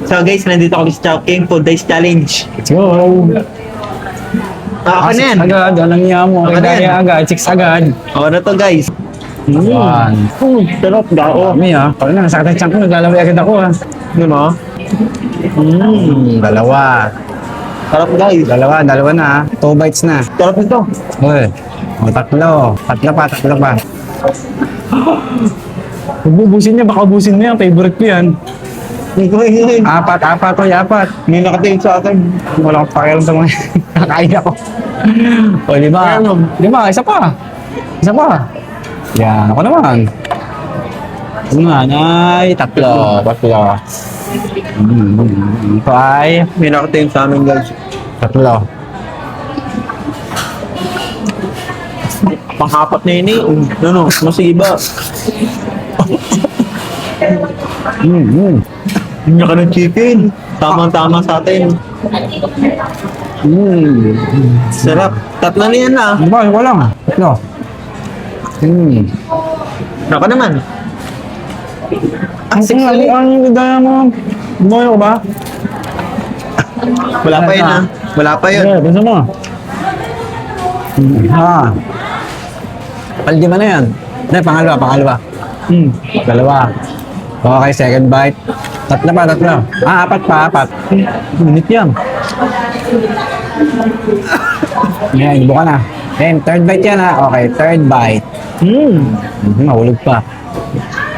So guys, nandito kami sa Chowking Food Days Challenge. Let's go! Ako na yan. Agad, anong niya mo? Ako na Kaya yan. agad, 6 agad. Ako na to guys. Yan. Sarap dao. Dami ah. Pag na, sakit ang tiyan ko, naglalaway agad ako ah. Yun o. Dalawa. Sarap guys. Dalawa na ah. 2 bites na. Sarap ito. Uy. O, tatlo. Tatlo pa. Huwag bubusin niya, baka ubusin mo yan. Favorite ko yan. Apat. May nakatingin sa akin. Wala akong pakialam sa mga kakain ako. O, 5. 5, isa pa. Yan, ako naman. Ay, tatlo. Ito ay May nakatingin sa amin guys. tatlo. Pang-apat na yun eh. Ano, masiba. Hindi ka ng chicken. Tamang-tama sa atin. Sarap. Tatlo na yan ah. Diba, wala nga. Tatlo. Ako naman. Ang gaya mo. Gumawa ko ba? Wala pa yun ah. Wala pa yun. Okay, gusto mo. Paldi na yan. Hindi, pangalawa. Dalawa. Okay, second bite. Tatlo. Apat. Minit yan. Yan, ibo ka na. Then, third bite yan ha. Okay, third bite. Mahulog pa.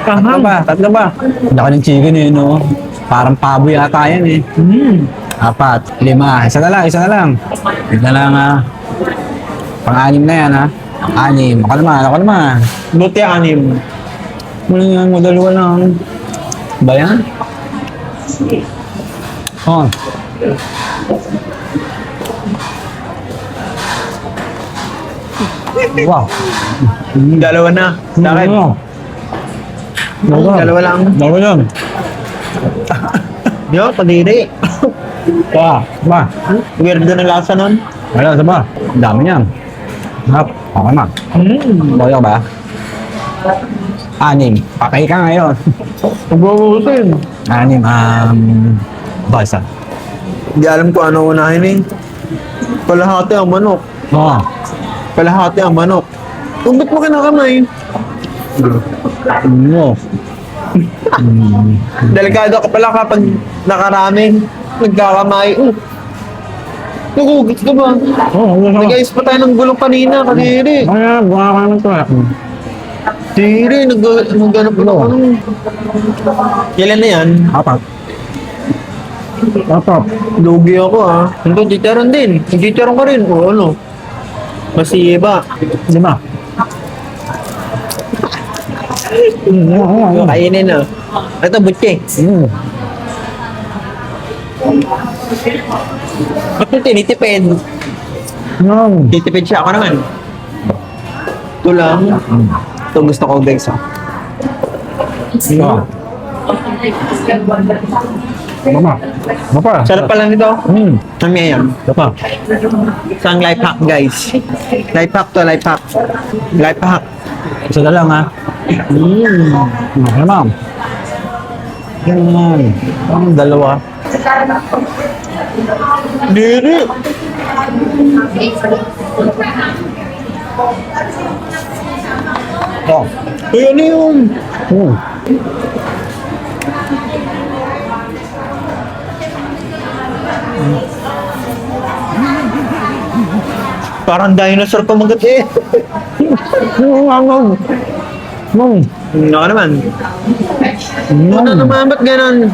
Tatlo ba? Laki ng chicken eh, no? Parang pabo yata yan eh. 4, 5. Isa na lang. Ito na lang ha. Pang-anim na yan ha. 6. Ako naman. Buti anim. Mula nga mo, dalawa lang. Ba yan? Oh. Wow. Dalawa na. Sa akin. Dalawa lang. Dalawa lang. Yo, kadiri. Ba? Weirdo na lasa nun. Wala, ba? Ang dami niyan. Hap. Okay na. Boyo ba? 6. Patay ka ngayon. Pagbabusin. 6. Basa. Hindi alam ko ano unahin eh. Kalahati ang manok. Oo. Kalahati ang manok. Kung ba't mo kinakamay? Delikado ka pala kapag nakaraming nagkakamay. Nagugits ka ba? Nag-ayos pa tayo ng gulong kanina, kadiri. Kaya, buha ka naman ito eh. Kadiri, nag-ano pa ako. Kailan na yan? 4. Lugi ako ah. Ito, chicharon din. Chicharon ka rin. O ano? Masiba. 5. Kainin na. Ito, butche. Ba't mo tinitipid? Titipid siya. Ako naman. Ito lang. Ito gusto ko guys ah. Sarap pala nito. Kami yan. Isang life hack guys. Life hack to, life hack. Life hack. Isa na lang ha. Okay ma'am. Yan. Ang dalawa. Diri. Oh. Uy, ano yun? Parang dinosaur pamagat eh. Ano ka naman? Ano naman, ba't ganon?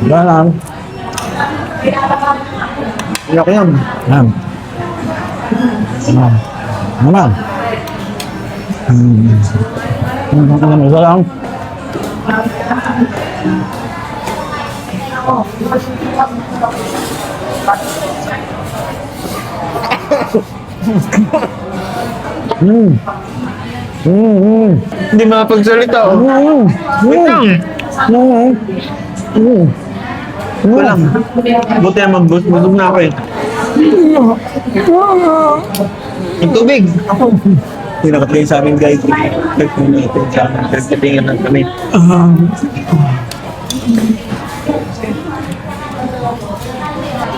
Yan lang. Iyak yan. Yan. Naman. Isa lang. Hindi makapagsalita oh. Wait lang. Ito lang. Buti na magbusog na ako eh. Yung tubig. Pinakatingin sa amin guys. Pinakatingin sa amin. Pinakatingin lang kami.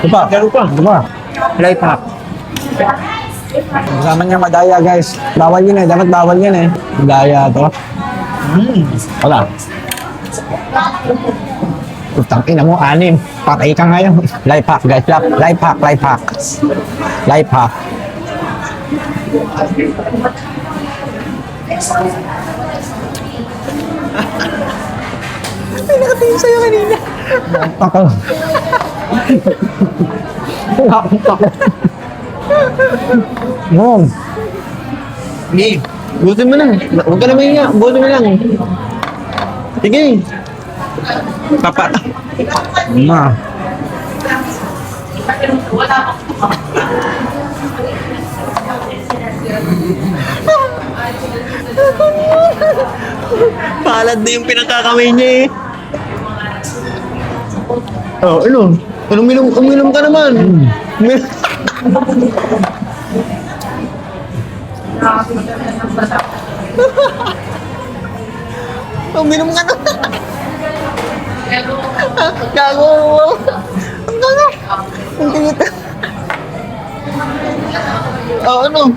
Ito pa. Ito pa. Life hack. Kasama niya madaya guys. Bawal yun eh. Dapat bawal yun eh. Madaya to. Wala. Putang ina mo, 6. Patay ka ngayon. Life hack guys. Life hack. Life hack. Life hack. Pinakatingin sa'yo kanina. Ako. Mom. Sige. Butin mo lang. Huwag ka na mahiya. Butin mo lang. Sige. Papa. Ma. Palad na yung pinagkakamay niya eh. Oh, ano? Uminom ka naman. Uminom ka na. Gago. Ang gago. Ang tingit. Oh, ano?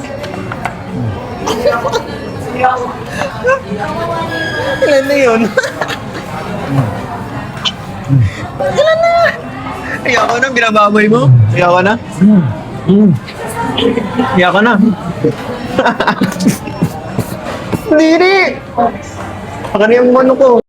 Ilan na yun? Ilan na? Ayoko na, binababoy mo. Ayoko na. Ayoko na. Diri! Baka na yung mano ko.